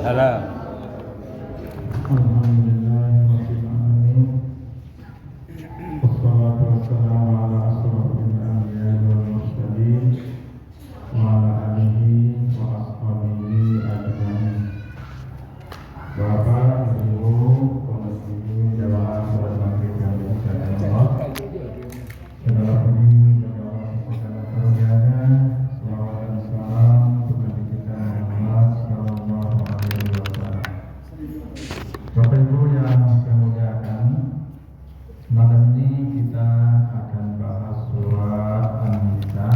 Salam. Alhamdulillahirrahmanirrahim. Wassalatu wassalamu ala asrofil anbiya'i wal mursalin wa ala alihi wa ashabihi ajma'in. Bapak, Ibu, Komisi Dewan Sholat Maghrib yang dimuliakan Allah, segala puji bagi Allah segala karunia-Nya, selawat dan salam untuk Nabi kita Muhammad sallallahu alaihi wasallam. Bapak Ibu yang saya muliakan, malam ini kita akan bahas surat An-Nisa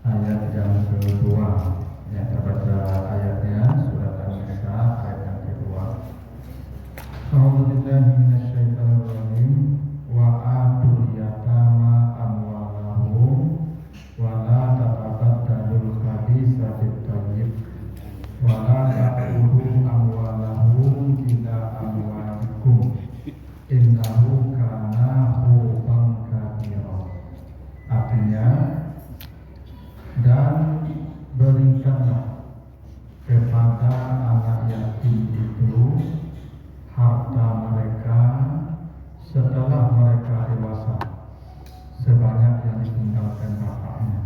ayat yang kedua. Ya, kita baca ayatnya, surat An-Nisa ayat yang kedua. A'udzubillahi minasyaitonirrajim. Wa atul yatama amwalahum wa la tatabaddalul khabitha bit-thayyib wa la ta'kulu amwalahum ila amwalikum innahu kana huban kabira. Artinya, dan berikanlah kepada anak yatim itu harta mereka setelah mereka dewasa sebanyak yang ditinggalkan bapaknya,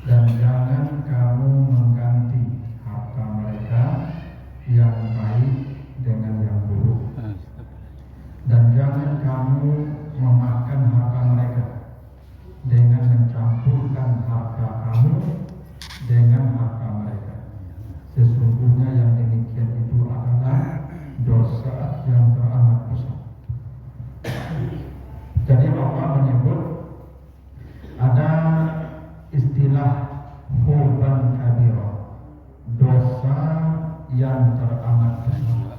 dan jangan kamu mengganti harta mereka yang baik dengan yang buruk, dan jangan kamu memakan harta mereka dengan mencampurkan harta kamu dengan harta mereka. Sesungguhnya yang demikian itu adalah dosa yang teramat besar. Jadi Allah menyebut ada istilah huban kabira, dosa yang teramat besar.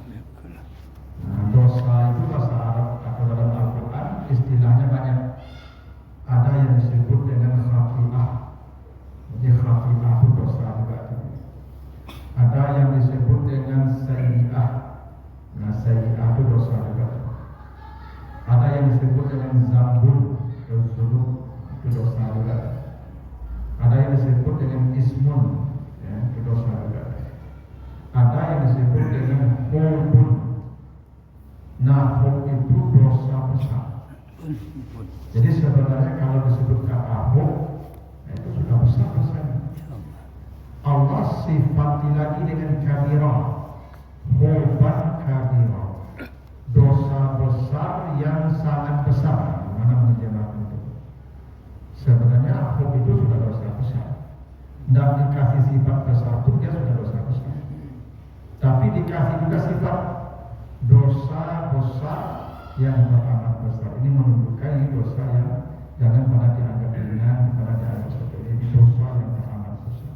Nah, dosa itu bahasa Arab atau dalam Al-Quran istilahnya banyak. Ada yang disebut dengan khati'ah. Jadi khati'ah itu dosa juga. Ada yang disebut dengan sayyi'ah. Nah, sayyi'ah itu dosa juga. Ada yang disebut dengan zambul, itu dosa juga. Ada yang disebut dengan ismun, ya, itu dosa juga. Ada yang disebut dengan hubun. Nah, hub itu dosa besar. Jadi sebenarnya kalau disebut kata hub, itu sudah besar rasanya. Allah sifati lagi dengan kabirah, huban kabirah, dosa besar yang sangat besar. Mana menjelaskan itu? Sebenarnya hub itu sudah dosa besar, dan dikasih sifat besar pun dia sudah dosa besar. Tapi dikasih juga sifat dosa besar yang teramat besar. Ini menunjukkan ini dosa yang jangan pada dianggap ringan, pada dianggap sepele. Ini dosa yang teramat besar.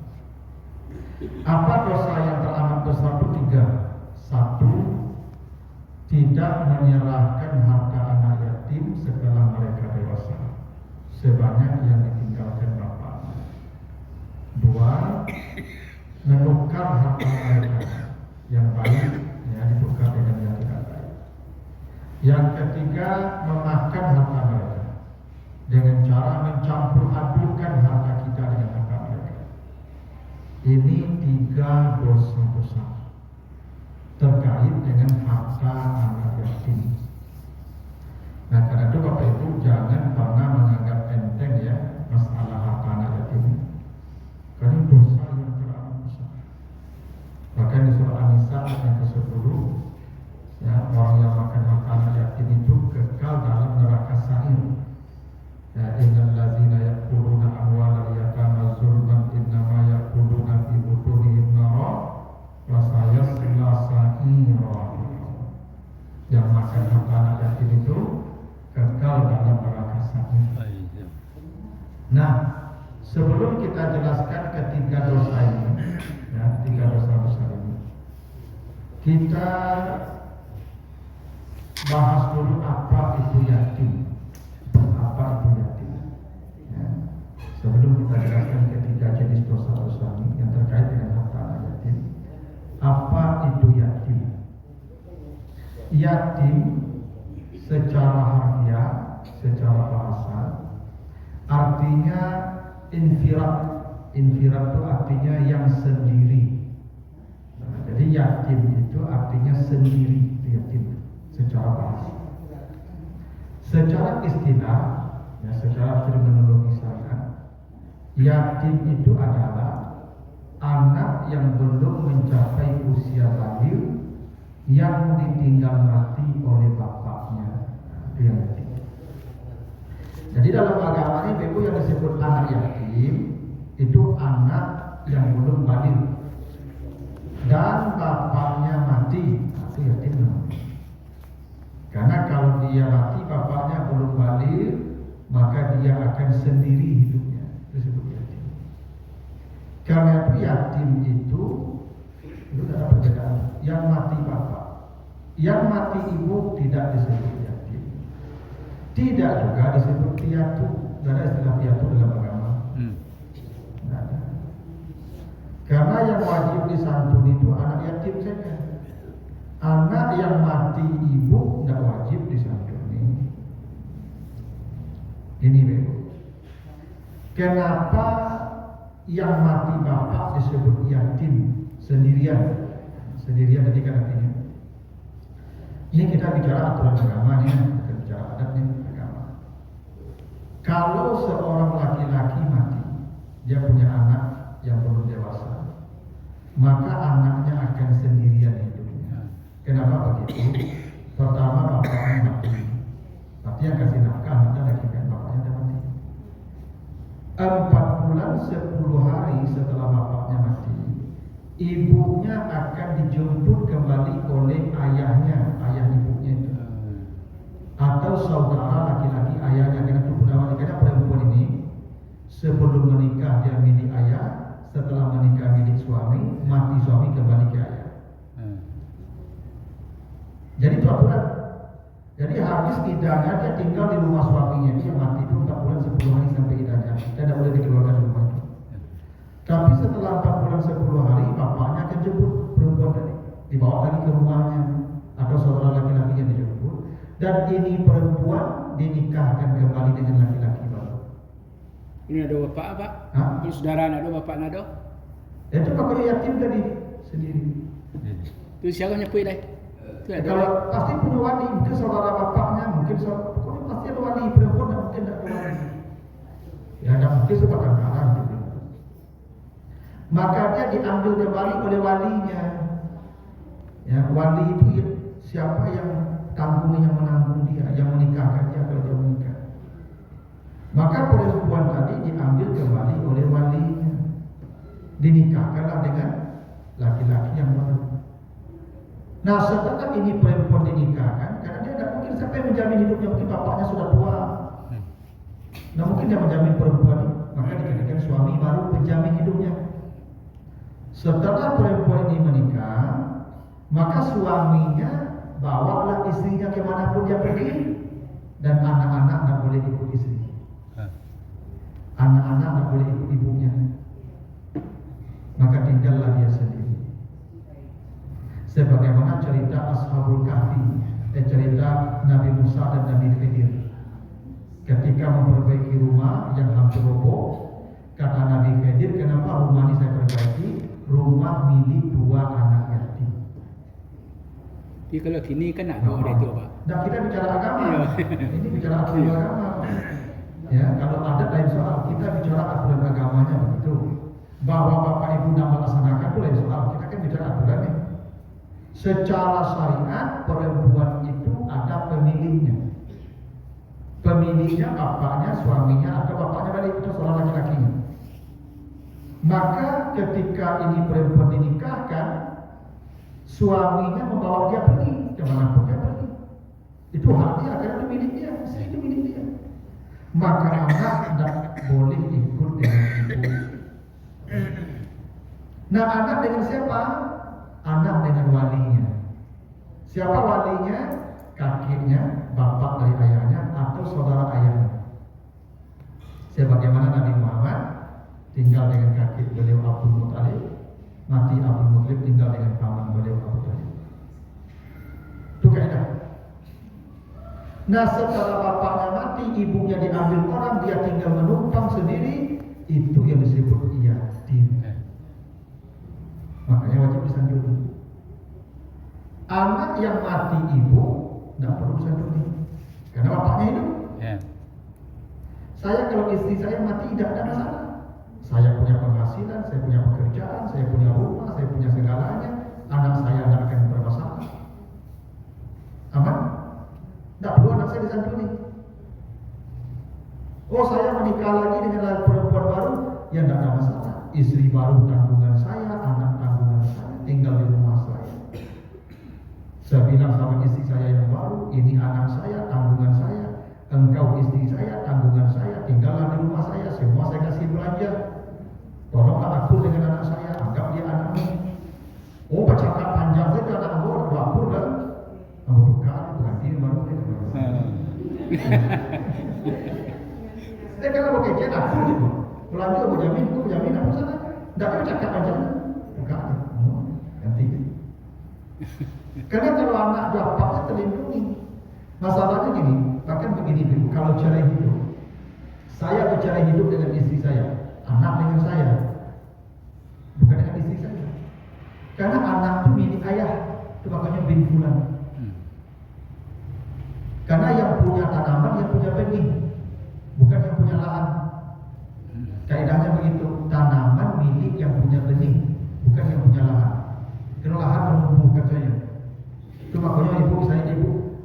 Apa dosa yang teramat besar itu? Tiga. Satu, tidak menyerahkan harta anak yatim setelah mereka dewasa sebanyak yang ditinggalkan bapaknya. Dua, menukar harta mereka yang baik, ya, ditukar dengan yang tidak baik. Yang ketiga, memakan harta mereka dengan cara mencampur adukan harta kita dengan harta mereka. Ini tiga dosa besar terkait dengan harta anak yatim. Nah, karena itu Bapak Ibu jangan pernah menganggap enteng ya masalah harta anak yatim. Karena dosa yang teramat besar. Bahkan di surah An-Nisa ayat ke-10, ya, orang yang makan harta anak yatim itu kekal dalam neraka sa'ir. Ya, innal ladzina ya'kuluna amwalal yatama zulman innama ya'kuluna fi butunihim nara wa sayasla sa'ira. Yang makan harta anak yatim itu kekal dalam neraka sa'ir. Nah, sebelum kita jelaskan ketiga dosa ini, ya, tiga dosa besar ini, kita bahas dulu apa itu yatim. Apa itu yatim? Ya. Sebelum kita jelaskan ketiga jenis dosa-dosa ini yang terkait dengan harta anak yatim, apa itu yatim? Yatim secara harfiah, secara bahasa, artinya infirat. Infirat itu artinya yang sendiri. Nah, Jadi yatim itu artinya sendiri, itu yatim secara bahasa. Secara istilah, ya secara terminologi saya, yatim itu adalah anak yang belum mencapai usia baligh yang ditinggal mati oleh bapaknya. Itu yang yatim. Jadi dalam agama ini Ibu yang disebut anak yatim itu anak yang belum baligh dan bapaknya mati, itu yatim namanya. Karena kalau dia mati bapaknya belum baligh, maka dia akan sendiri hidupnya. Itu disebut yatim. Karena itu yatim itu ada perbedaan. Yang mati bapak, yang mati ibu tidak disebut yatim. Tidak juga disebut piatu. Tidak ada istilah piatu dalam agama. Tidak ada. Karena yang wajib disantuni itu anak yatim saja. Anak yang mati ibu tidak wajib disantuni. Ini Ibu. Kenapa yang mati bapak disebut yatim sendirian? Sendirian tadi kan artinya. Ini kita bicara aturan agama nih, kita bicara adat nih agama. Kalau seorang laki-laki mati, dia punya anak yang belum dewasa, maka anaknya akan sendirian hidupnya. Kenapa begitu? Pertama bapaknya mati, berarti yang kasih nafkah anaknya lagi kan bapaknya udah mati. 4 bulan 10 hari setelah bapaknya mati, ibunya akan dijemput kembali oleh ayahnya, ayah ibunya itu, atau saudara laki-laki ayahnya. Karena itu karena perempuan ini sebelum menikah dia milik ayah, setelah menikah milik suami, mati suami kembali ke ayah. Jadi itu aturan. Jadi habis idahnya dia tinggal di rumah suaminya, dia mati itu 4 bulan 10 hari sampai idahnya, dia tidak boleh dikeluarkan dari rumah itu. Tapi setelah 4 bulan 10 hari bapaknya akan jemput perempuan tadi, dibawa lagi ke rumahnya, atau saudara laki-laki yang dijemput, dan ini perempuan dinikahkan kembali dengan laki-laki baru. Ini ada bapak apa? Ini saudara ada bapak ada? Itu pakai yatim tadi sendiri. Itu siapa nyepui deh? Kalau pasti punya wali, mungkin saudara bapaknya, mungkin pokoknya pasti ada wali perempuan dan mungkin tidak ada wali. Ya, dan mungkin sebatang kara gitu. Maka dia diambil kembali oleh walinya. Ya, wali itu siapa yang tanggung, yang menanggung dia, yang menikahkan dia kalau dia menikah. Maka perempuan tadi diambil kembali oleh walinya, dinikahkanlah dengan laki-laki yang baru. Nah setelah ini perempuan dinikahkan, karena dia tidak mungkin siapa yang menjamin hidupnya, mungkin bapaknya sudah tua. Nah mungkin dia menjamin perempuan, maka dijadikan suami baru penjamin hidupnya. Setelah perempuan ini menikah, maka suaminya bawalah istrinya kemanapun dia pergi, dan anak-anak tidak boleh ikut istri. Anak-anak tidak boleh ikut ibunya, maka tinggallah dia sendiri. Sebagaimana cerita Ashabul Kahfi, cerita Nabi Musa dan Nabi Khidir. Ketika memperbaiki rumah yang hampir roboh, kata Nabi Khidir, kenapa rumah ini saya perbaiki? Rumah milik 2 anak yatim. Jadi kalau kini kan ada itu Pak. Nah kita bicara agama, ini bicara aturan agama. Ya, kalau ada lain soal, kita bicara aturan agamanya begitu. Bahwa Bapak Ibu tidak melaksanakan itu lain soal, kita kan bicara aturannya. Secara syariat perempuan itu ada pemiliknya. Pemiliknya bapaknya, suaminya, atau bapaknya balik itu seorang laki-lakinya. Maka ketika ini perempuan dinikahkan, suaminya membawa dia pergi kemanapun dia pergi. Itu hak dia, karena itu milik dia, istri itu milik dia. Maka anak tidak boleh ikut dengan ibu. Nah anak dengan siapa? Anak dengan walinya. Siapa walinya? Kakeknya, bapak dari ayahnya, atau saudara ayahnya. Sebagaimana Nabi Muhammad tinggal dengan kakek beliau Abdul Muttalib, mati Abdul Muttalib tinggal dengan paman beliau Abu Thalib. Itu kaidah. Nah setelah bapaknya mati, ibunya diambil orang, dia tinggal menumpang sendiri, itu yang disebut yatim. Makanya wajib disantuni. Anak yang mati ibu tidak perlu santuni, karena bapaknya hidup. Ya. Saya kalau istri saya mati tidak ada masalah. Saya punya penghasilan, saya punya pekerjaan, saya punya rumah, saya punya segalanya. Anak saya tidak akan bermasalah. Aman? Tidak perlu anak saya disantuni. Oh, saya menikah lagi dengan perempuan baru, ya tidak ada masalah. Istri baru tanggungan saya, anak tanggungan saya, tinggal di rumah saya. Saya bilang sama istri saya yang baru, ini anak saya, tanggungan saya. Engkau istri saya, tanggungan saya, tinggallah di rumah saya, semua saya kasih belanja. Tolonglah akur dengan anak saya, anggap dia anakmu. Oh, bercakap panjang saja anak aku, akur kan? Kamu bukan, berarti baru kalau mau kecil akur gitu. Belanja aku jamin aku sana. Tidak ada cakap panjang, bukan? Ganti. Karena kalau anak bapaknya terlindungi. Masalahnya gini, bahkan begini dulu, kalau cerai hidup, saya bercerai hidup dengan istri saya, anak dengan saya, bukan dengan istri saya. Karena anak itu milik ayah, itu makanya bin fulan. Karena yang punya tanaman, yang punya benih, bukan yang punya lahan. Kaidahnya begitu, tanaman milik yang punya benih, bukan yang punya lahan. Kalau lahan menumbuhkan saja. Itu makanya ibu,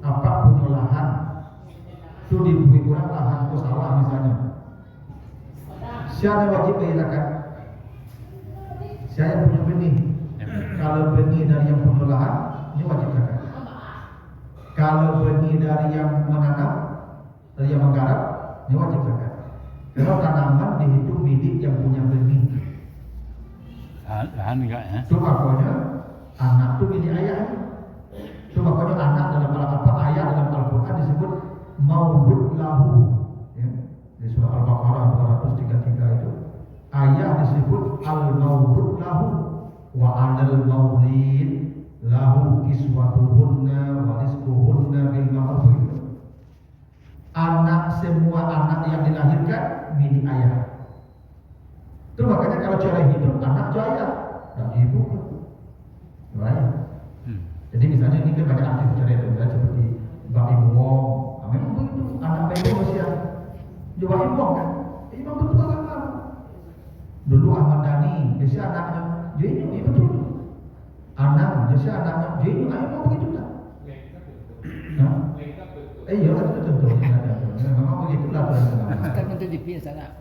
apa punya lahan itu diberi kurang lahan atau sawah misalnya, siapa wajib menghilangkan? Saya punya benih. Kalau benih dari yang punya lahan, ini wajib zakat. Kalau benih dari yang menanam, dari yang menggarap, ini wajib zakat. Kalau tanaman dihitung milik yang punya benih. Lahan enggak ya? Itu makanya anak itu milik ayah. Itu makanya anak dalam ayat dalam Al-Quran disebut maulud lahu, ya. Di surah Al-Baqarah 233 itu ayat disebut al-maulud lahu wa 'alal maulid lahu kiswatuhunna wa rizquhunna bil ma'ruf. Anak, semua anak yang dilahirkan milik ayah. Itu makanya kalau cerai hidup anak jaya dan ibu jaya. Jadi misalnya ini kan banyak artis cerai itu, seperti Mbak Ibu Wong. Nah, memang begitu, anak Mbak Ibu masih Mbak Ibu Wong kan? Imam betul kan? Dulu Ahmad Dhani, jadi anaknya, jadi ini betul. Anak, jadi anaknya, jadi ini memang begitu kan? Nah, iya itu tentu. Memang begitulah. Kan untuk dipilih sana.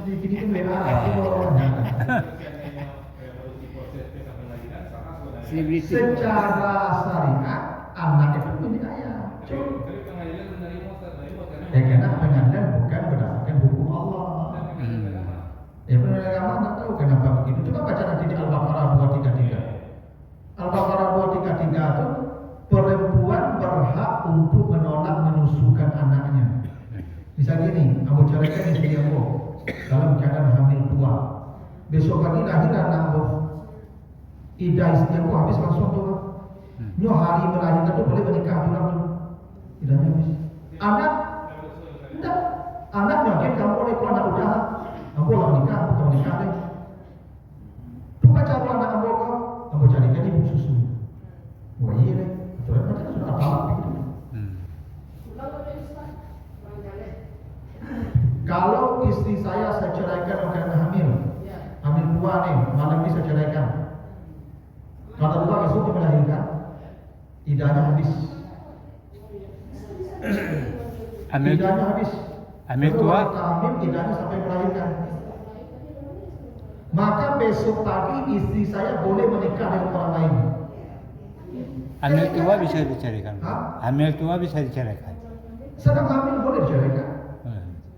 Di sini kan WA, secara syariat anak itu milik ayah. Karena pengadilan bukan berdasarkan hukum Allah. Ya benar agama nggak tahu kenapa begitu. Coba baca nanti di Al-Baqarah 233. Al-Baqarah 233 itu perempuan berhak untuk menolak menyusukan anaknya. Misal gini, kamu ceraikan istri kamu dalam keadaan hamil tua. Besok pagi lahir anak idah istri aku habis langsung tuh. Nyo hari melahirkan tuh boleh menikah juga tuh. Idahnya habis. Anak, enggak. Anaknya dia kamu boleh kau anak udah. Kamu lah menikah, bukan menikah deh. Tuh baca anak kamu kamu carikan ibu susu. Wah iya deh. Aturan macam sudah apa begitu. Kalau istri saya ceraikan karena hamil tua nih, malam ini saya ceraikan. Kata dua besok dia melahirkan, idahnya habis. Idahnya habis. Hamil tua. Hamil idahnya sampai melahirkan. Maka besok pagi istri saya boleh menikah dengan orang lain. Hamil tua bisa diceraikan. Hamil tua bisa diceraikan. Sedang hamil boleh diceraikan.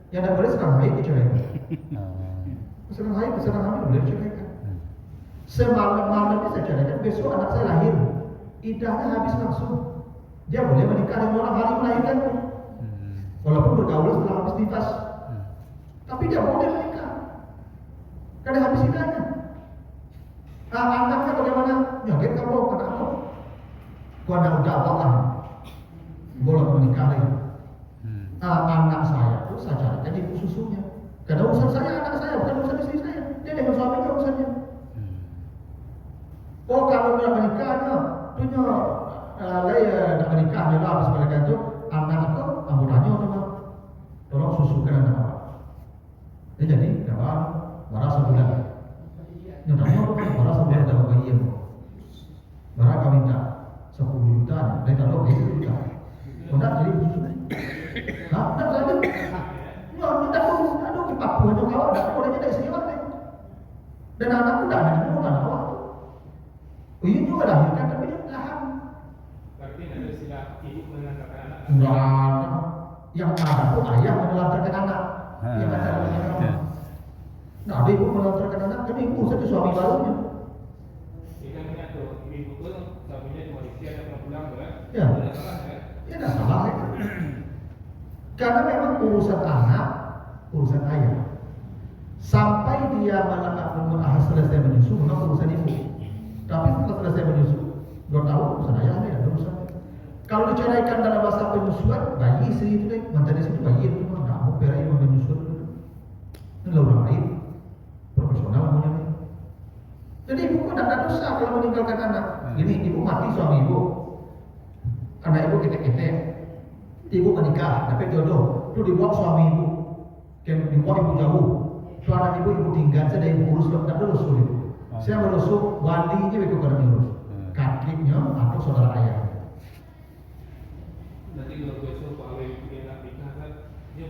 Yang tidak boleh sedang haid diceraikan. Sedang hamil boleh diceraikan. Semalam-malam ini saya ceraikan, besok anak saya lahir, idahnya habis langsung. Dia boleh menikah dengan orang hari melahirkan pun. Walaupun bergaul setelah habis nifas. Tapi dia boleh menikah. Karena habis idahnya. Anaknya bagaimana? Nyogek kamu, anakmu. Kau anak udah Allah. Boleh menikah lagi. Anak saya itu saya carikan ibu susunya. Karena urusan saya anak saya, bukan urusan istri saya. Dia dengan suaminya urusannya. Oh kalau dia menikahnya, itu itunya nak menikah dia lah sebagainya itu anak aku anggotanya tu tolong susukan anak apa. Jadi kawan barang sebulan. Nyatanya tu kan barang sebulan dapat bayi yang barang kau minta 10 juta, dia tahu 10 juta. Hendak jadi begitu. Nah, tak ada. Ya, tak ada ke Papua tu kawan, tak boleh jadi sini mana. Dan anak tu dah ada anak awak. Ini juga lahirkan tapi dia tahan. Berarti ada sila ibu mengantarkan anak. Enggak. Yang ada tu ayah menelantarkan anak. Yang ada anak. Nah, ada ibu menelantarkan anak, kan ibu satu suami barunya. Jika punya tu ibu pun suaminya di Malaysia dan pulang kan? Ya. Ada salah kan? Ya, dah salah ya. Karena memang urusan anak, urusan ayah. Sampai dia selesai menyusu, memang urusan ibu. Tapi setelah selesai menyusu, 2 tahun urusan ayah ada urusan. Kalau diceraikan dalam masa penyusuan, bayi istri itu deh, mantan istri itu bayi itu mah nggak mau berain mau menyusun. Ini lah orang lain, profesional namanya nih. Jadi ibu pun tidak dosa kalau meninggalkan anak. Ini ibu mati suami ibu, anak ibu ketek-ketek, ibu menikah, dapat jodoh, itu dibawa suami ibu, dibawa ibu jauh. Itu anak ibu tinggal, saya dah ibu urus, tidak urus ibu. Saya merusuk walinya itu kalau diurus, kakinya atau saudara ayah. Nanti kalau besok Pak Awi punya nak nikah kan?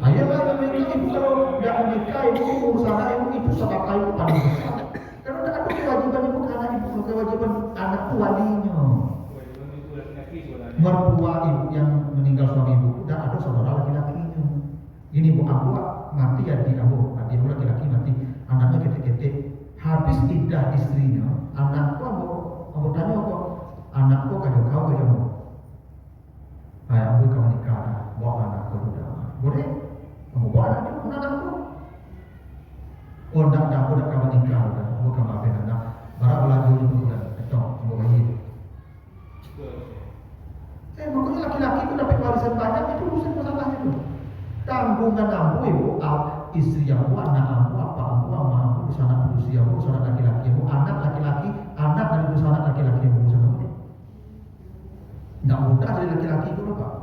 Ayah lah menikah ibu kalau tidak menikah ibu urus anak ibu itu sedekah ibu paling besar. Karena tidak ada kewajiban ibu ke anak ibu, kewajiban anak itu walinya. Kewajiban itu laki-laki sebenarnya. Mertua ibu yang meninggal suami ibu tidak ada saudara laki-lakinya. Ini bu aku mati ya di kamu, adik aku laki-laki mati, anaknya ketek-ketek. Habis iddah istrinya, anakku aku tanya kok, anakku kau kamu. Ayah aku kau nikah, bawa anakku sudah. Boleh? Kamu bawa anakku? Oh, tak aku dah kau nikah, aku kau maafin anak. Barang belanja itu sudah, cok, bawa bayi. Makanya laki-laki itu dapat warisan banyak itu urusan masalahnya itu. Tanggungan ambu ibu, istri ambu, anak ambu, apa ambu, ama ambu, usaha usia ambu, usaha laki-laki ambu, anak laki-laki, anak dari usaha laki-laki ambu, usaha ambu. Tidak mudah dari laki-laki itu Pak.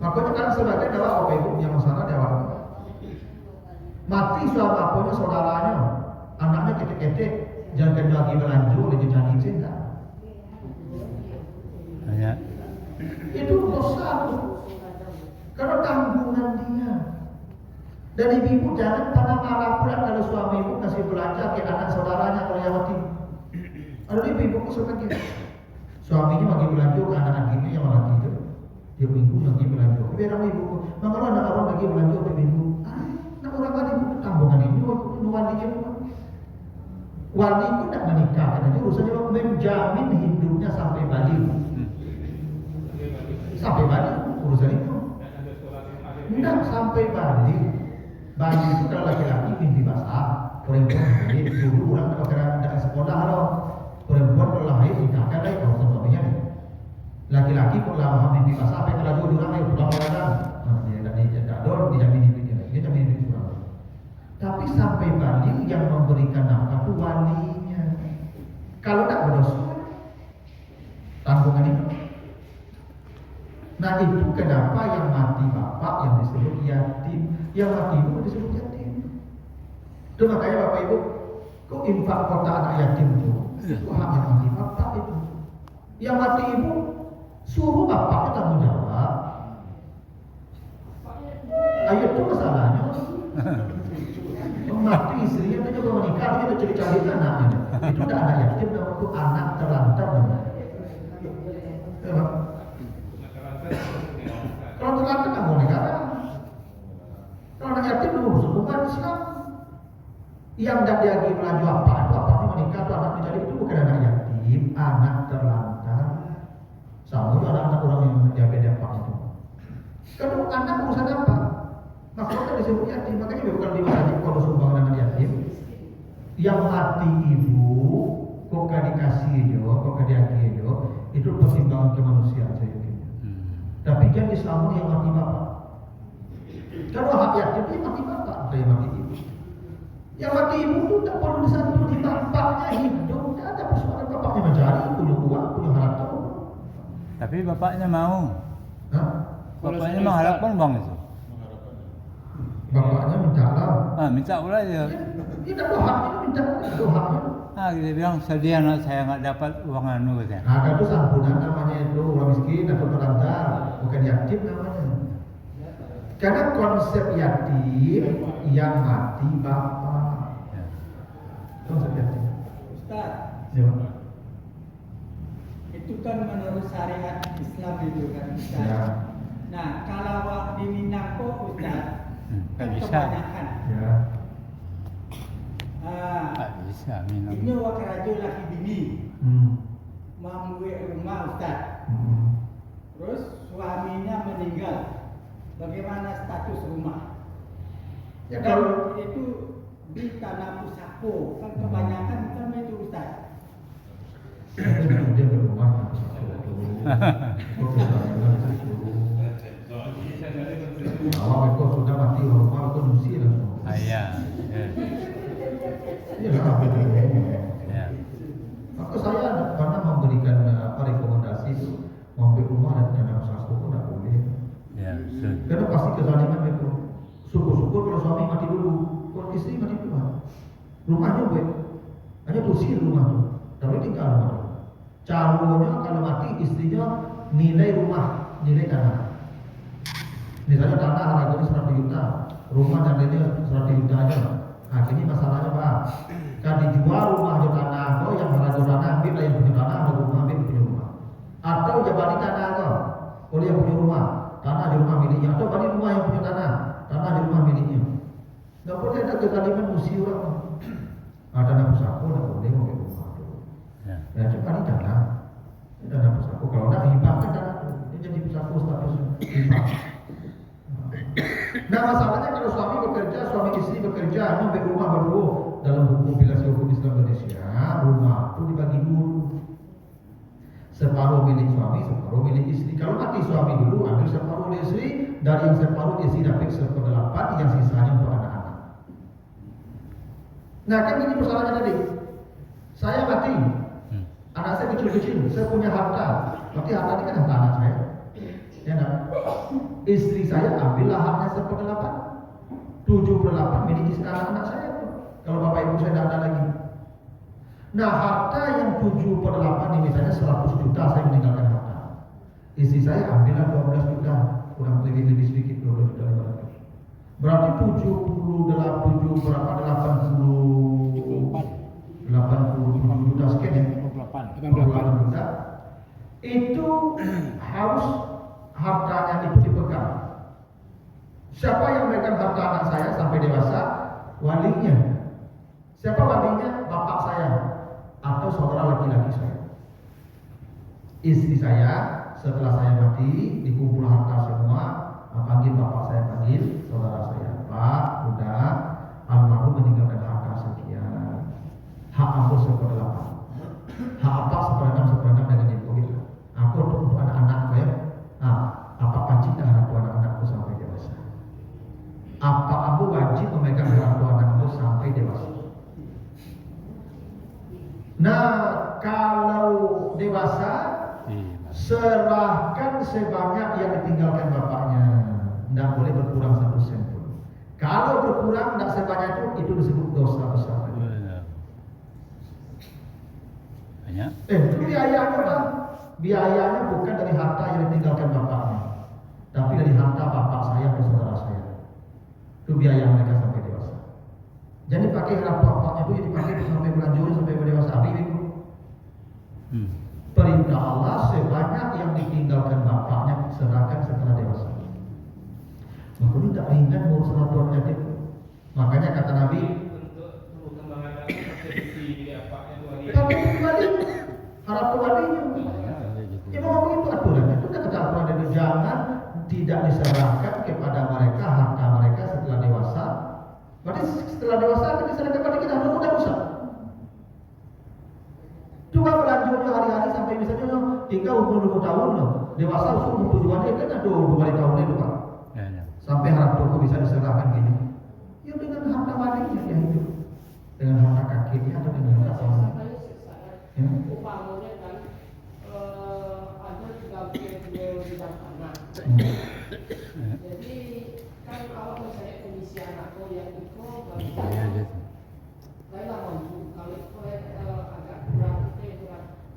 Makanya kan sebagai dakwah apa ibu punya masalah dakwah. Mati suami aponya saudaranya, anaknya ketek-ketek, jangan lagi melanjut oleh jadi cinta. Ya. Itu dosa tuh. Karena tanggungan dia. Dan ibu jangan pernah marah pula kalau suami ibu kasih belanja ke anak saudaranya kalau yang mati. Kalau ibu suka gitu. Suaminya bagi belanja ke anak adiknya yang mati itu. Dia minggu bagi belanja. Biar sama ibu. Maka kalau anak orang bagi belanja ke minggu. Anak orang tadi tanggungan ini wali dia. Wali itu tidak menikah karena urusannya menjamin hidupnya sampai balik. Sampai balik urusan itu. Tidak sampai balik. Balik itu kalau laki-laki mimpi basah, perempuan balik dulu orang tidak sekolah loh. Perempuan kalau lahir nikahkan lagi kalau suaminya nih. Laki-laki kalau lama mimpi basah sampai kalau dulu orang yang pulang orang. Dia tidak dor, dia jamin hidupnya, dia jamin hidup orang. Tapi sampai balik yang memberikan nafkah itu walinya. Kalau tidak berdosa, tanggungan itu. Nah itu kenapa yang mati bapak yang disebut yatim, yang mati ibu disebut yatim. Itu makanya bapak ibu, kok infak kota anak yatim itu? Itu hak yang mati bapak itu. Yang mati ibu, suruh bapaknya tanggung jawab. Ayo itu masalahnya. Mati istrinya itu juga menikah, dia cari-cari anaknya. Itu tidak anak yatim, itu anak terlantar. Ya, Pak. Kalau terlantar nggak mau negara. Kalau anak yatim dulu hubungan Islam. Yang tidak diagi melaju apa itu apanya menikah itu anak dicari itu bukan anak yatim, anak terlantar. Sama itu anak orang yang diabetes apa itu. Kalau anak urusan apa? Makanya disebut yatim. Makanya bukan di mana kalau sumbangan anak yatim. Yang mati ibu, kok gak dikasih kok gak diagi itu pertimbangan kemanusiaan saya. Tapi jangan disambung yang mati bapak. Kalau hak yatim dia mati bapak, bukan yang mati ibu. Yang mati ibu itu tak perlu disambung di bapaknya hidup, tidak ada persoalan bapaknya mencari. Tapi bapaknya mau. Hah? Bapaknya mengharapkan bang itu. Bapaknya minta lah. Minta pula dia. Kita doanya minta doanya. Dia bilang sedih anak saya nggak dapat uang anu katanya. Nah, itu santunan namanya itu orang miskin atau terlantar, bukan yatim namanya. Karena konsep yatim yang mati bapak. Ya. Konsep yatim. Ustaz, Ya. itu kan menurut syariat Islam itu kan Ustaz. Ya. Nah, kalau di Minang kok Ustaz, Nggak kan bisa. kebanyakan. Ya. Nggak bisa minum. Ini wak rajo laki bini Hmm. membuat rumah Ustaz. Hmm. Terus suaminya meninggal. Bagaimana status rumah? Ya Dan kalau itu di tanah pusako kan kebanyakan kan itu Ustaz. dia ke rumah. Awak itu sudah mati, rumah itu nusi langsung. Iya. Iya lah, betul. Ya. Maka saya pernah memberikan rekomendasi itu membeli rumah dan dana usaha pun tidak boleh. Ya, betul. Karena pasti kezaliman itu. Syukur-syukur kalau suami mati dulu, kalau istri mati dulu. Rumahnya baik, hanya bersih rumah itu, tapi tinggal rumah itu. Caranya kalau mati istrinya nilai rumah, nilai tanah. Misalnya tanah harganya 100 juta, rumah nilainya 100 juta aja. Nah, ini masalahnya Pak. Kan dijual rumah aja tanah, kau yang harga tanah ambil lah yang punya tanah, atau rumah ambil punya rumah. Atau jabani tanah kau, oleh yang punya rumah, tanah di rumah miliknya. Atau balik rumah yang punya tanah di rumah miliknya. Nggak boleh ada kezaliman musuh orang. Ada tanah pusako, nggak boleh mau rumah itu. Ya. Ya cuma di tanah, tanah pusako. Kalau nak hibahkan tanah itu, dia jadi pusako status hibah. Nah masalahnya kalau suami bekerja, suami istri bekerja, nyampe rumah baru dalam hukum bilasi hukum Islam Indonesia, rumah itu dibagi dulu. Separuh milik suami, separuh milik istri. Kalau mati suami dulu, ambil separuh milik istri, dari yang separuh istri dapat 1/8, yang sisanya untuk anak-anak. Nah kan ini persoalannya tadi. Saya mati, anak saya kecil-kecil, saya punya harta, berarti harta ini kan harta anak saya. Ya nak? Istri saya ambillah haknya 1/8, 7/8 milik istri anak-anak saya. Kalau bapak ibu saya tidak ada lagi. Nah harta yang 7/8 ini misalnya 100 juta saya meninggalkan harta. Istri saya ambillah 12 juta, kurang lebih sedikit 12 juta. Berarti 70 berapa 80 juta sekian ya. 88 juta. Itu harus hartanya itu dipegang. Siapa yang memegang harta anak saya sampai dewasa? Walinya. Siapa walinya? Bapak saya atau saudara laki-laki saya. Istri saya setelah saya mati dikumpul harta semua, panggil bapak saya, panggil saudara saya. Pak, udah almarhum meninggalkan harta sekian. Hak aku 1/8. Hak apa 1/6 dengan ibu gitu. Aku untuk anak-anak saya. Apa wajib harta anak-anakku sampai dewasa? Apa aku wajib memegang harta anakku sampai dewasa? Nah, kalau dewasa, serahkan sebanyak yang ditinggalkan bapaknya. Tidak boleh berkurang 1 sen pun. Kalau berkurang tidak sebanyak itu disebut dosa besar. Banyak. Itu biayanya Pak. Biayanya bukan dari harta yang ditinggalkan bapaknya, tapi dari harta bapak saya dan saudara saya. Itu biaya mereka sampai dewasa. Jadi pakai harta bapaknya itu dipakai sampai berlanjut sampai berdewasa. Itu perintah Allah sebanyak yang ditinggalkan bapaknya serahkan setelah dewasa. Maka ini tak ringan ngurus orang yatim. Makanya kata Nabi, untuk perkembangan konsepsi bapaknya itu wali. tapi kembali harap walinya. Ya mau begitu aturannya itu kan aturan dari jangan tidak diserahkan kepada mereka harta mereka setelah dewasa. Berarti setelah dewasa akan diserahkan kepada kita harus mudah usah. Coba berlanjutnya hari-hari sampai misalnya hingga umur 20 tahun loh. Dewasa umur tujuannya kan ada 2 tahunnya itu Pak. Ya. Sampai harap toko bisa diserahkan gini. Ya dengan harta walinya dia hidup. Dengan harta kakeknya atau dengan harta orang. Ya. Umpamanya kan ada 3 Iya, iya.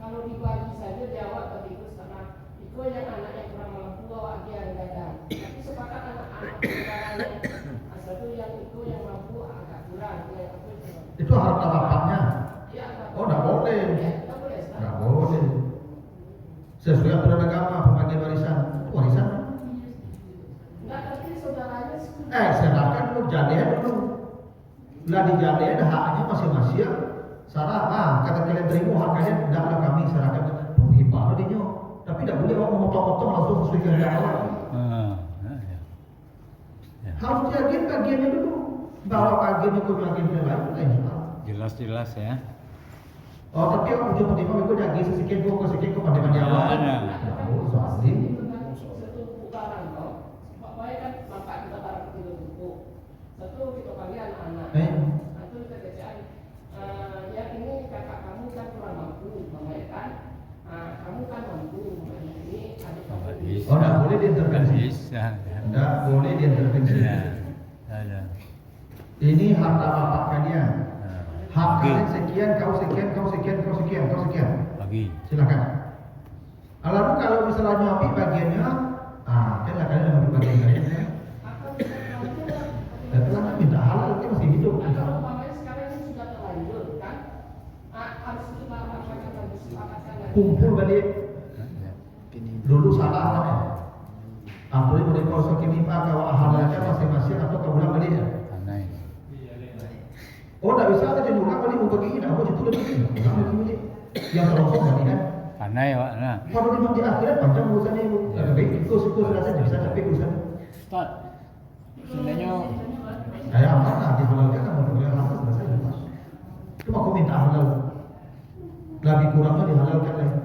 Kalau dibagi saja jawab tadi itu karena itu yang anak yang kurang mampu awak dia yang gadang. Tapi sepakat anak-anak saudaranya satu yang itu yang mampu agak kurang. Itu harta bapaknya. Ya, Oh, tidak boleh. tidak boleh. Tidak boleh. Sesuai aturan agama pembagian warisan. Itu warisan. Enggak, tapi saudaranya Silakan dulu jadian dulu. Lah di jadian haknya masing-masing. Sarah, kata kalian terima haknya tidaklah kami serahkan penghibah dia. Tapi tidak boleh orang memotong-potong langsung sesuai kehendak Allah. Ya. Ya. Harus diagen bagiannya dulu. Bawa bagiannya ke bagian yang lain soal. Jelas-jelas ya. Oh, tapi orang ujung penerima itu jagi sesekian kau sekian kau pada dia awal. Ada. Oh, soalnya. setumpuk barang kok. Pokoknya kan bapak kita barang kecil tumpuk. Satu kita bagi anak-anak. Satu kita kerjaan. Ya ini kakak kamu kan kurang mampu, makanya kan kamu kan mampu, makanya ini adik kamu. Oh, tidak boleh diintervensi. Bisa. Ya. Tidak boleh diintervensi. Ya. Ada. Ini harta bapak kalian. Hak Bagi. kalian sekian, kau sekian, kau sekian, kau sekian, kau sekian. Bagi. Silakan. Lalu kalau misalnya habis bagiannya, kan lah kalian ambil bagian kalian ya. Dan Tuhan minta halal, dia masih hidup. Kalau umpamanya sekarang ini sudah terlanjur kan, harus kita rasakan dan disepakatkan lagi. Kumpul balik. Ya. Dulu salah namanya. Atau ini boleh kau sakit pak, kau halalnya masing-masing atau kau ulang balik ya. Anai. Oh, tak bisa ada ulang balik mau pergi, nak mau itu lebih. Ulang lagi balik. Yang terosong tadi kan. Anai wak nah. Kalau di akhirat panjang urusannya ibu. Baik, ikut rasa bisa capek urusan. Ustaz, sebenarnya Saya amanah dihalalkan kan boleh halal selesai lepas. Cuma aku minta halal. Lebih kurangnya dihalalkan lagi.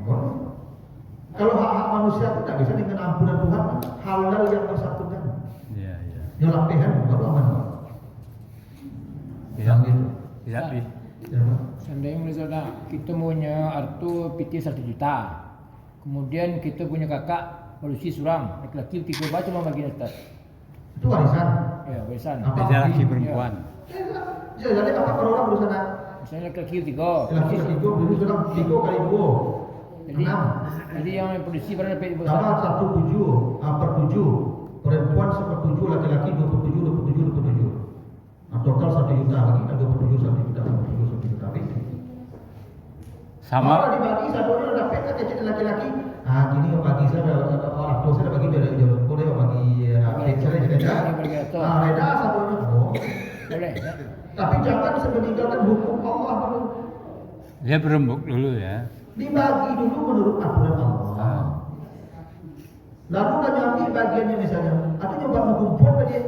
Boleh. Kalau hak-hak manusia itu tidak bisa dengan ampunan Tuhan. Halal yang bersangkutan. Iya, iya. Nyolak pehan baru aman. Yang gitu. Tidak di. Ya, Pak. seandainya misalnya kita punya artu PT 1 juta, kemudian kita punya kakak polisi surang, laki-laki 3 baca mau bagi Ustaz. Itu warisan. Ya, warisan. Apa? Beda laki perempuan. Ya, jadi apa per orang berusaha nak? Misalnya laki-laki 3. Laki tiga, dulu sudah 3 kali 2. Jadi yang polisi berapa dapat Tambah 1/7 perempuan 1/7 laki-laki 27. Nah, total 1 juta lagi kan 27 1 juta 1 juta lebih. Sama. Kalau dibagi satu orang dapat kan kecil laki-laki. Gini bagi saya orang tua saya bagi dari jauh boleh bagi saya jadi reda satu orang boleh. Ya? Tapi jangan meninggalkan hukum Allah dulu. Dia berembuk dulu ya. Dibagi dulu menurut aturan Allah. Lalu udah nyampe bagiannya misalnya, atau nyoba mengumpul ke dia.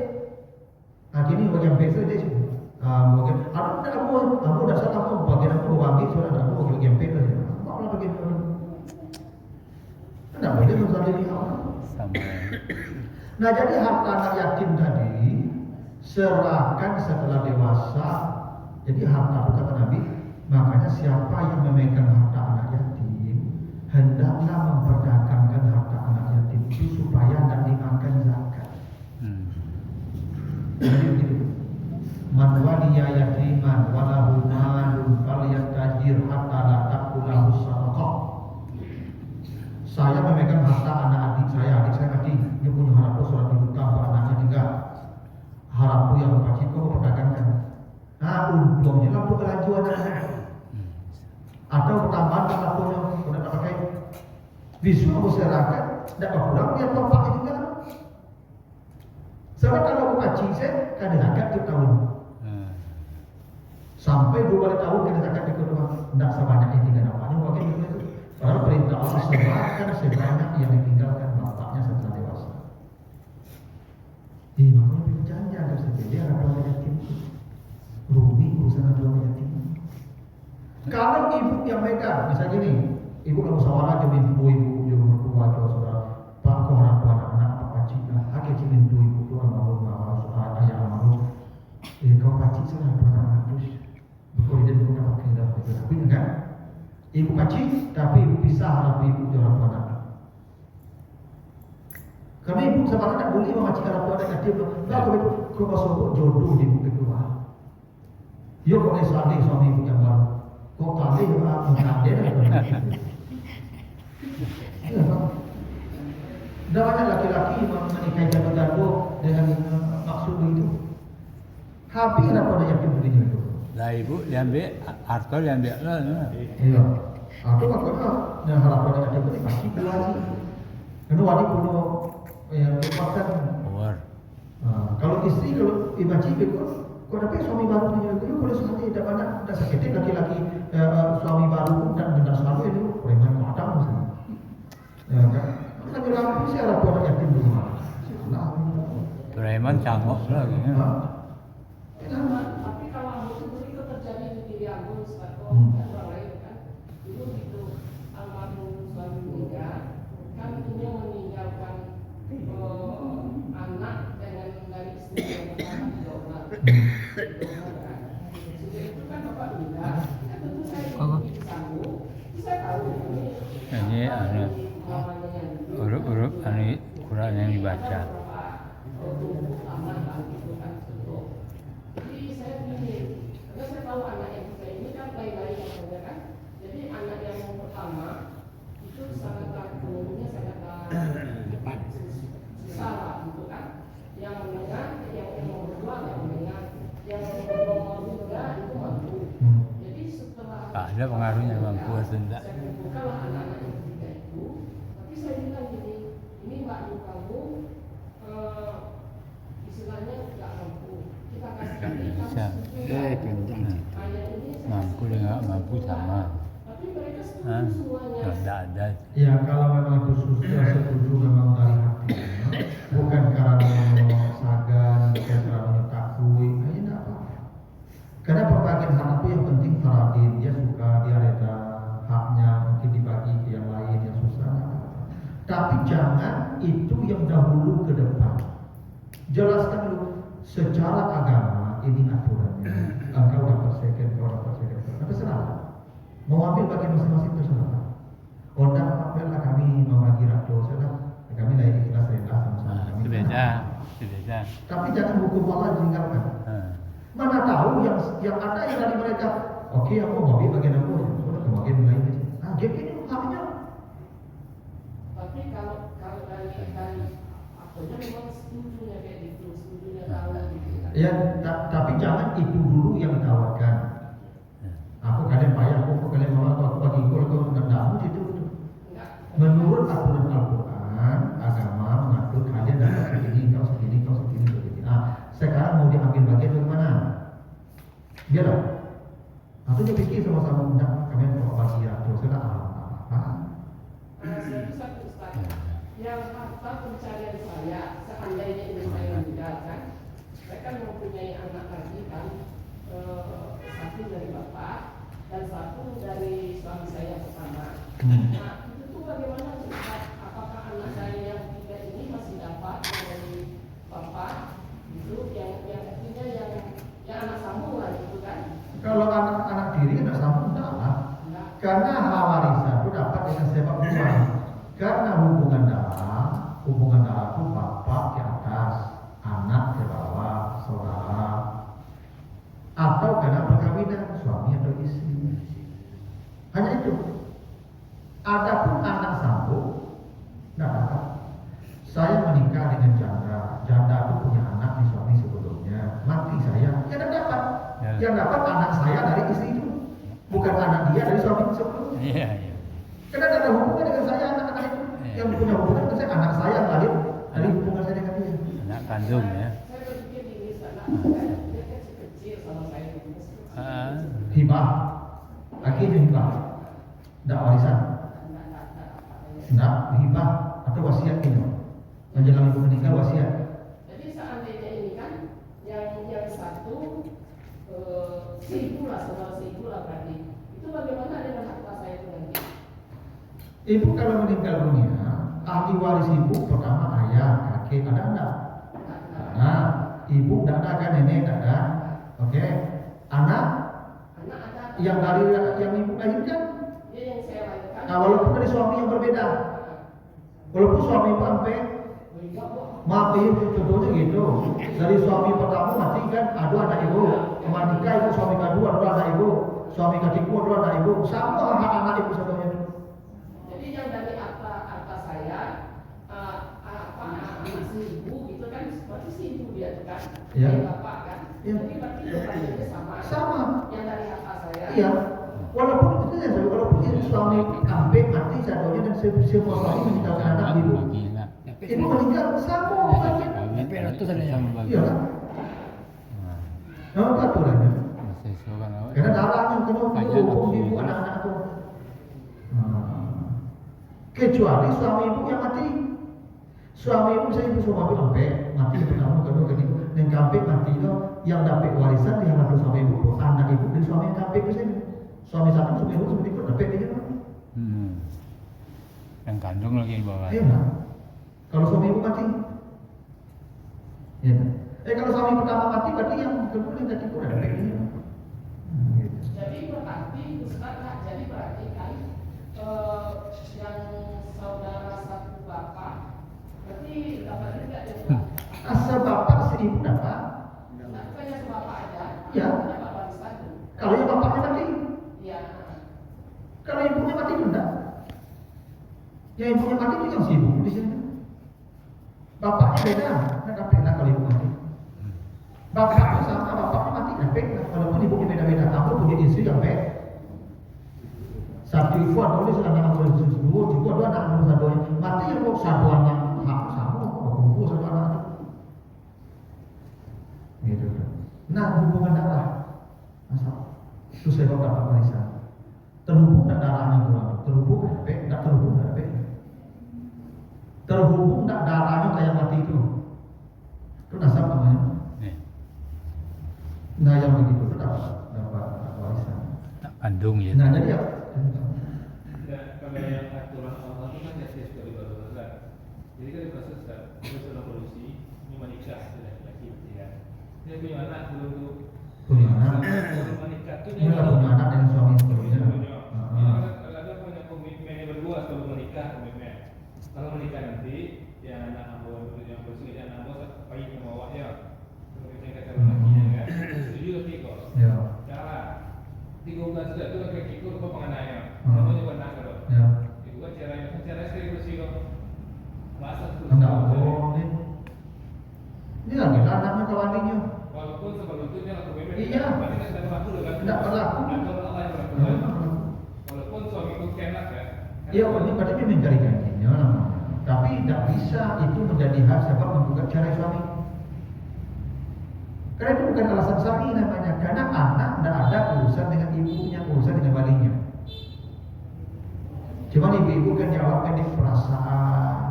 Gini bagian peso dia sih. Bagian, kamu dasar kamu bagian aku bagi soalnya aku bagian peso ya. Mau lah bagian peso. Tidak boleh menzalimi Allah. Sama. Nah jadi harta anak yatim tadi serahkan setelah dewasa. Jadi harta itu kata Nabi. Makanya siapa yang memegang harta anak yatim hendaklah memperdagangkan harta anak yatim itu supaya tidak dimakan zakat. Jadi begitu. Man waliya yatiman walahu malun falyatajir hatta la taqulahu sadaqah. Saya memegang harta adik saya mati. Dia punya harap 100 juta untuk anaknya 3. Harapku yang berpacit kau perdagangkan. Untungnya lah untuk laju anaknya. Atau pertambahan anaknya udah tak pakai. Bisu aku serahkan, tidak pulang dia bapaknya juga. Sebab kalau aku pacing saya, kan zakat tiap tahun. Sampai 2 kali tahun kena zakat di kedua. Tidak sebanyak yang tinggal bapaknya, mungkin itu. Padahal perintah Allah serahkan sebanyak yang ditinggalkan bapaknya setelah dewasa. Maka lebih berjanja harus jadi anak dua yatim. Rumit urusan anak dua yatim. Kalau ibu yang megang, misalnya gini, ibu kalau musyawarah jadi ibu mertua atau saudara, Pak kau orang tua anak-anak apa pacik lah, agak cimin ibu tu almarhum ayah almarhum, kau pacik salah dua anak terus, kau dia pun dapat kira, tapi enggak, ibu pacik tapi ibu pisah tapi ibu orang tua anak. Karena ibu sama tak boleh memacik orang tua anak yatim. kau masuk jodoh di buku kedua. Yo kau esali suami ibu yang baru. Kau kali orang mengade. Dah banyak laki-laki menikahi janda-janda dengan maksud begitu. Habis apa dah yakin begini itu? Lah ibu diambil, harta diambil lah. Iya. Aku makanya yang harapan yang ada ini masih kuat. Karena wanita kuno yang merupakan kalau istri kalau ibaci kau dapat suami baru punya itu kalau suami tidak banyak dah sakit laki-laki suami baru dan benar suami itu preman madam mesti. Ya kan? Kan orang mesti ada orang yakin dulu. Salah. Preman cangok lagi. Tapi kalau itu terjadi di diri aku atau orang lain kan, itu gitu almarhum suami meninggal, kan dia meninggalkan anak dengan dari istri yang pertama di Doha. Sejak itu kan bapak meninggal, ya tentu saya ingin sanggup, saya tahu Ini ada huruf-huruf ini Quran yang dibaca. Jadi saya ingin, karena saya tahu anak yang kita ini kan lain-lain katanya kan. Jadi anak yang pertama itu sangatlah ekonominya sangatlah susah lah gitu kan. Yang menengah, yang nomor dua yang menengah, yang nomor tiga itu mampu. Jadi setelah Ada pengaruhnya mampu atau tidak? saya kumpulkanlah anak-anak yang ketiga itu. Tapi saya bilang gini, ini mbak ibu kamu istilahnya nggak mampu. Kita kasih ini Bisa. Mampu dengan mampu sama. tapi mereka setuju semuanya. Tidak ada. Ya kalau memang itu susah setuju memang dari hati, bukan karena sagan, bukan karena takui, ini tidak apa. Karena pembagian hak itu yang penting faradin, dia suka, dia reda, haknya mungkin dibagi ke yang lain yang susah. Tapi jangan itu yang dahulu ke depan. Jelaskan dulu secara agama ini aturannya. Engkau dapat second, kau dapat second. Tapi serah. Mau ambil bagian masing-masing terserah. Oh, dah ambillah kami membagi rakyat saja. Kami lah ikhlas rela sama-sama. Itu beda. Itu beda. Tapi jangan hukum Allah ditinggalkan. Mana tahu yang ada yang dari mereka. Oke, aku mau ambil bagian aku. Udah ke bagian lain aja. Nah, jadi ini haknya. Tapi kalau dari akunya memang setujunya kayak gitu, setujunya tahu gitu. Ya, tapi jangan itu dulu yang ditawarkan. Aku kalian payah, aku kalian mau aku bagi aku nendamu itu. Menurut aturan Al-Quran, agama mengatur kalian dapat segini, kau segini, kau segini, segini. Ah, sekarang mau diambil bagian bagaimana? Biarlah. Atau dia pikir sama-sama enggak, kalian mau bagi ya, terus sudah apa? Saya bisa Ustaz, yang harta pencarian saya, seandainya ini saya meninggal kan, saya kan mempunyai anak lagi kan, satu dari bapak dan satu dari suami saya pertama. Nah, itu tuh bagaimana Ustaz? Apakah anak saya yang tiga ini masih dapat dari bapak? Itu yang artinya yang anak sambung lah gitu kan? Kalau anak diri tidak sambung enggak lah. Karena hak warisan itu dapat dengan sebab dua. Karena hubungan darah itu bapak ke atas, anak ke bawah, saudara. Atau karena perkawinan suami atau istri. Hanya itu. Adapun anak sambung, tidak dapat. Saya menikah dengan janda itu punya anak di suami sebelumnya, mati saya, ya tidak dapat. Yang dapat anak saya dari istri itu, bukan anak dia dari suami sebelumnya. Iya, iya. Karena tidak ada hubungan dengan saya anak-anak itu. Yang punya hubungan dengan saya anak saya yang lahir dari hubungan saya dengan dia. Anak kandung ya. Saya berpikir gini, dia kan kecil sama saya gitu. Hibah, akhirnya hibah, tidak warisan, tidak hibah atau wasiat ini. Menjelang ibu meninggal wasiat. Jadi seandainya ini kan yang satu seribu lah, saudara seribu lah berarti. Itu bagaimana dengan harta saya itu nanti? Ibu kalau meninggal dunia, ahli waris ibu pertama ayah, kakek, ada enggak? Nah, ibu tidak ada kan, nenek tidak ada. Oke, anak Anak ada. yang dari yang ibu lahirkan. Dia yang saya lahirkan. Nah, walaupun dari suami yang berbeda, walaupun suami ibu sampai Maaf contohnya gitu. Dari suami pertama mati kan, ada anak ibu. Kematika ibu suami kedua ada anak ibu. Suami ketiga ada anak ibu. Sama hak anak ibu semuanya. Jadi yang dari harta saya, anak si ibu gitu kan, berarti si ibu dia tuh kan, Iya. dari bapak kan. Iya. Jadi berarti pertanyaannya sama. Sama. Yang dari harta saya. Iya. Walaupun itu ya, walaupun itu suami ambil mati satunya dan semua suami meninggalkan anak ibu. Gila. Ibu meninggal sama hubungannya. Tapi itu sebenarnya. Iya kan? Nah, aturannya. Masih seorang awak. Karena darahnya kena Kajian hukum aku. ibu anak-anak itu. Kecuali suami ibu yang mati. Suami ibu bisa ibu suami sampai mati pertama kedua ketiga dan sampai mati itu yang dapat warisan di hadapan suami ibu itu anak ibu dan suami yang sampai bisa suami satu suami ibu seperti itu dapat dia kan? Yang kandung lagi di bawah. Iya kan? Kalau suami ibu mati, ya kan? Kalau suami pertama mati berarti yang kedua yang ketiga udah dapat dia. Gitu. Jadi berarti Ustaz, jadi berarti kan yang saudara satu bapak berarti dapat juga dia. Asal bapak si ibu dapat. Bukannya sebapak aja. Ya. Dapat warisan tuh. Kalau yang bapaknya mati, Iya. kalau ibunya mati enggak. Yang ibunya mati itu yang si ibu di sini. Bapaknya beda, nggak dapat lah kalau ibu mati. Bapaknya sama, bapaknya mati dapat lah. Walaupun ibunya beda-beda, aku punya istri yang baik. Satu ibu ada oleh anak aku dua, juga dua anak aku satu mati yang mau satu anak hak sama, kumpul satu anak itu. Gitu kan. Nah hubungan darah, asal itu saya dapat warisan. Terhubung tak darahnya kurang, terhubung tak terhubung tak baik. Terhubung tak darahnya kayak mati itu nasab namanya. Nah yang begitu itu dapat warisan. Tak kandung ya. Nah jadi ya. Ya, kalau yang aturan Allah itu kan jelas dari baru-baru. Jadi kan proses setelah produksi ini menikah sudah laki ya. Dia punya anak dulu tuh. Punya anak. Sebelum menikah tuh Ini lah punya anak dengan suami sebelumnya. Ada punya komitmennya berdua sebelum menikah komitmen. Kalau menikah nanti yang anak ambo yang bersih yang ambo pahit sama awak ya. Komitmen kata lakinya kan. Setuju lagi kok. Ya. Cara 3 bulan sudah tu laki ikut apa pengananya. Hmm. Namanya bukan nak kalau. Ya. Itu kan cara sekali bersih kok. Bahasa tu. Enggak boleh. Ini lagi lah anaknya kawannya. Walaupun sebelum itu dia lakukan komitmen. Iya. Berarti kan tidak berlaku kan? Tidak berlaku. Aturan Allah yang berlaku. Walaupun suami itu kenak ya. Iya, ini berarti dia mencari gantinya namanya. Tapi tidak bisa itu menjadi hak sebab menggugat cerai suami. Karena itu bukan alasan syar'i namanya. Karena anak tidak ada urusan dengan ibunya, urusan dengan walinya. Cuma ibu-ibu kan jawabkan di perasaan,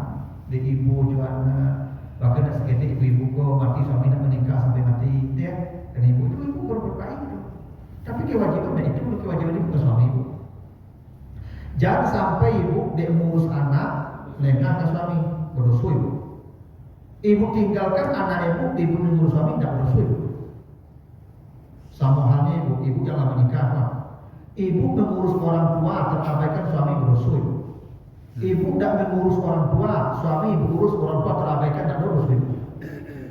di ibu juana. Bahkan tidak sekedar ibu-ibu kok mati suami nak menikah sampai mati, ya. Dan ibu itu berbuat baik itu. Tapi kewajiban itu kewajiban ibu ke suami ibu. Jangan sampai ibu dia mengurus anak, lengah ke suami, berdosa ibu. Ibu tinggalkan anak ibu mengurus suami tidak berdosa ibu. Sama halnya ibu jangan menikah Pak. Ibu mengurus orang tua terabaikan suami berdosa ibu. Ibu tidak mengurus orang tua, suami mengurus orang tua terabaikan tidak berdosa ibu.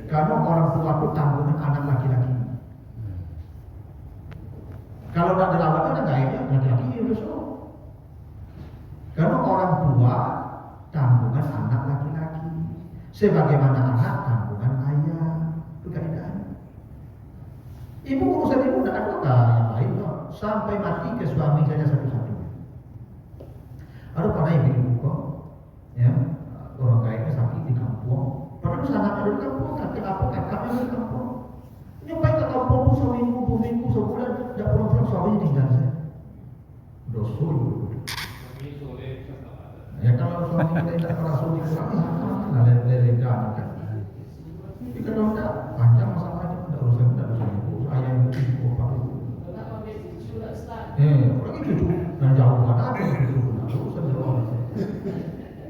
Karena orang tua itu tanggungan anak laki-laki. Kalau tidak dirawat kan kayaknya laki-laki itu berdosa. Karena orang tua tanggungan anak laki-laki, sebagaimana anak tanggungan ayah, itu kaidahnya. Ibu urusan ibu tidak ada yang lain kok, sampai mati ke suami saja satu-satunya. Ada pada ibu kok, ya orang kaya sakit di kampung, padahal anaknya dari kampung, kakaknya dari kampung. Nyampai ke kampung seminggu, 2 minggu, sebulan, tidak pulang-pulang suaminya tinggal saya. Dosa ibu. Ya kalau suami kita tidak merasa dikurangi, nah lega kan. Tapi kalau tidak panjang masalahnya, tidak usah ibu, ayah ibu, bapak ibu. Kenapa begitu sudah Ustaz? Apalagi cucu dan jauhan ada cucu, tidak usah jauh.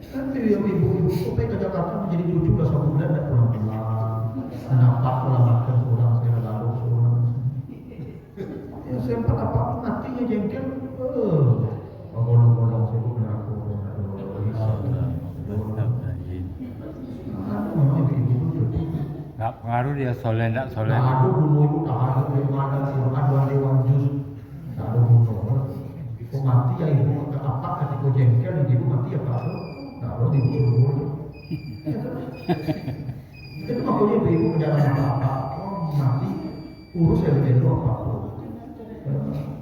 Nanti yang ibu-ibu sampai ke Jakarta menjadi cucu udah sebulan tidak pulang-pulang, nampak pulang makan seorang, saya lalu seorang. Ya sempat apa matinya jengkel, bolong-bolong sibuk dengan aku. Memang ibu Nggak pengaruh dia soleh nggak soleh. Nah, ada bunuh itu tak ada bagaimana Quran dewan juz. Tak ada bunuh. Kok mati ya ibu ke apa ketika jengkel ibu mati ya pak? Tak ada ibu suruh. Itu makanya ibu jangan apa-apa. Oh mati urus yang dulu apa?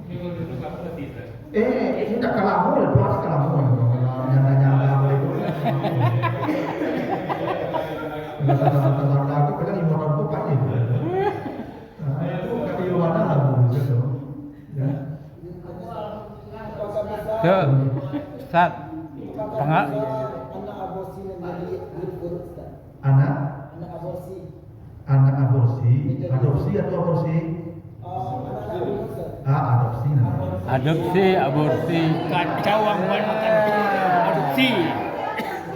Ini kalau dulu kamu lebih kan? Ini tak kalamu lah, tuas kalamu lah. Nyala-nyala itu. Tentang lagu kadang lima orang buka itu. Itu kata Yohana lagu gitu. Ya. Ke Ustaz, Anak aborsi menjadi buruk Ustaz. Anak Anak aborsi. adopsi atau aborsi? Anak aborsi Ustaz. Adopsi namanya. adopsi, aborsi. Kacau ang makan adopsi.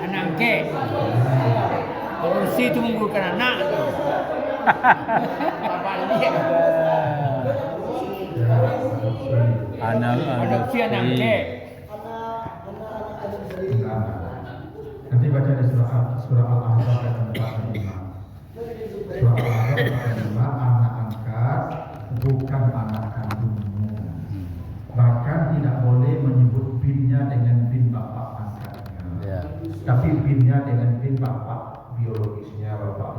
Anak ke. Adopsi itu menggugurkan anak. Bapak dia. Ya, adopsi. Anak Adopsi anak ke. Anak-anak ada sendiri. Enggak. Nanti baca di surah Al-Ahzab ayat 45. Surah Al-Ahzab ayat 45, anak angkat bukan anak kandungmu. Bahkan tidak boleh menyebut binnya dengan bin bapak angkatnya. Ya. Tapi binnya dengan bin bapak biologisnya, bapak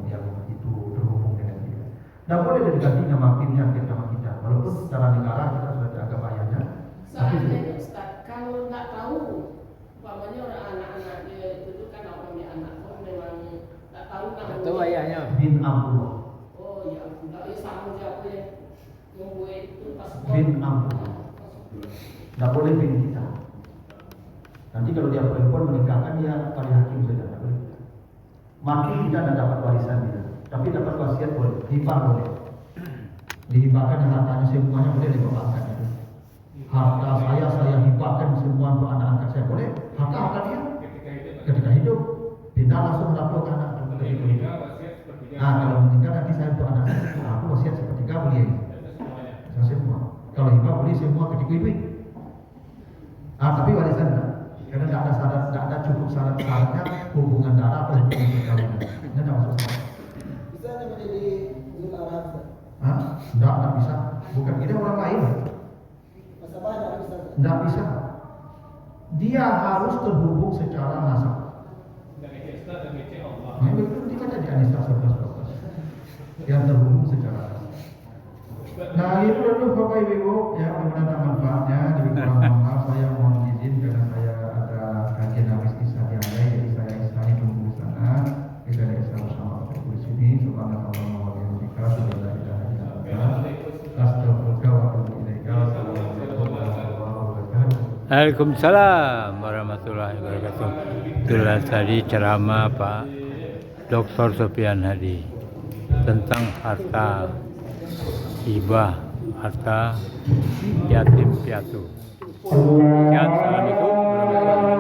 yang itu terhubung dengan dia. Tidak boleh diganti nama binnya ke nama kita. Walaupun secara negara kita sudah jaga bayarnya. Tapi Seandainya Ustaz, kalau nggak tahu, umpamanya orang anak-anak dia itu kan namanya anak, kalau memang nggak tahu nama. Tahu ayahnya. bin Abdullah, Oh ya, nggak ya sama siapa yang membuat itu paspor. bin Abdullah. Tidak boleh bin kita. Nanti kalau dia perempuan menikahkan dia pada hakim saja. Tidak boleh. Mati kita tidak dapat warisan dia. Tapi dapat wasiat boleh. Hibah boleh. Dihibahkan hartanya semuanya boleh dibangkan. Harta saya hibahkan semua untuk anak angkat saya boleh. Harta dia Ketika itu ketika hidup pindah langsung mendapatkan ke anak ketika ketika meninggal hidup. wasiat sepertiga. Kalau meninggal nanti saya untuk anak saya. Aku wasiat sepertiga boleh. Itu semuanya. Saya semua. Kalau hibah boleh semua ketika hidup. Tapi warisan enggak. Karena tidak ada syarat, tidak ada cukup syaratnya hubungan darah atau hubungan perkawinan. Ini tidak masuk syarat. Bisa menjadi Zul Arab Ustaz. Tidak bisa. Bukan ini orang lain. Masa banyak bisa Ustaz. Tidak bisa. Dia harus terhubung secara nasab. Dan itu Ustaz dan itu Allah. Nah, itu dibaca di An-Nisa 11-12. Yang terhubung secara nasab. Nah itu dulu Bapak Ibu ya, mudah-mudahan manfaatnya. Lebih kurang maaf saya mohon izin karena saya ada kajian habis isya yang lain, jadi saya isyanya tunggu di sana. Kita ada isya bersama Bapak Ibu di sini. Subhanallah wa bihamdika, la ilaha illa anta, astaghfiruka wa atubu ilaika. Assalamualaikum warahmatullahi wabarakatuh. Waalaikumsalam warahmatullahi wabarakatuh. Itulah tadi ceramah Pak Dr. Sofyan Hadi tentang harta hibah, harta yatim piatu. Sekian, assalamualaikum warahmatullahi wabarakatuh.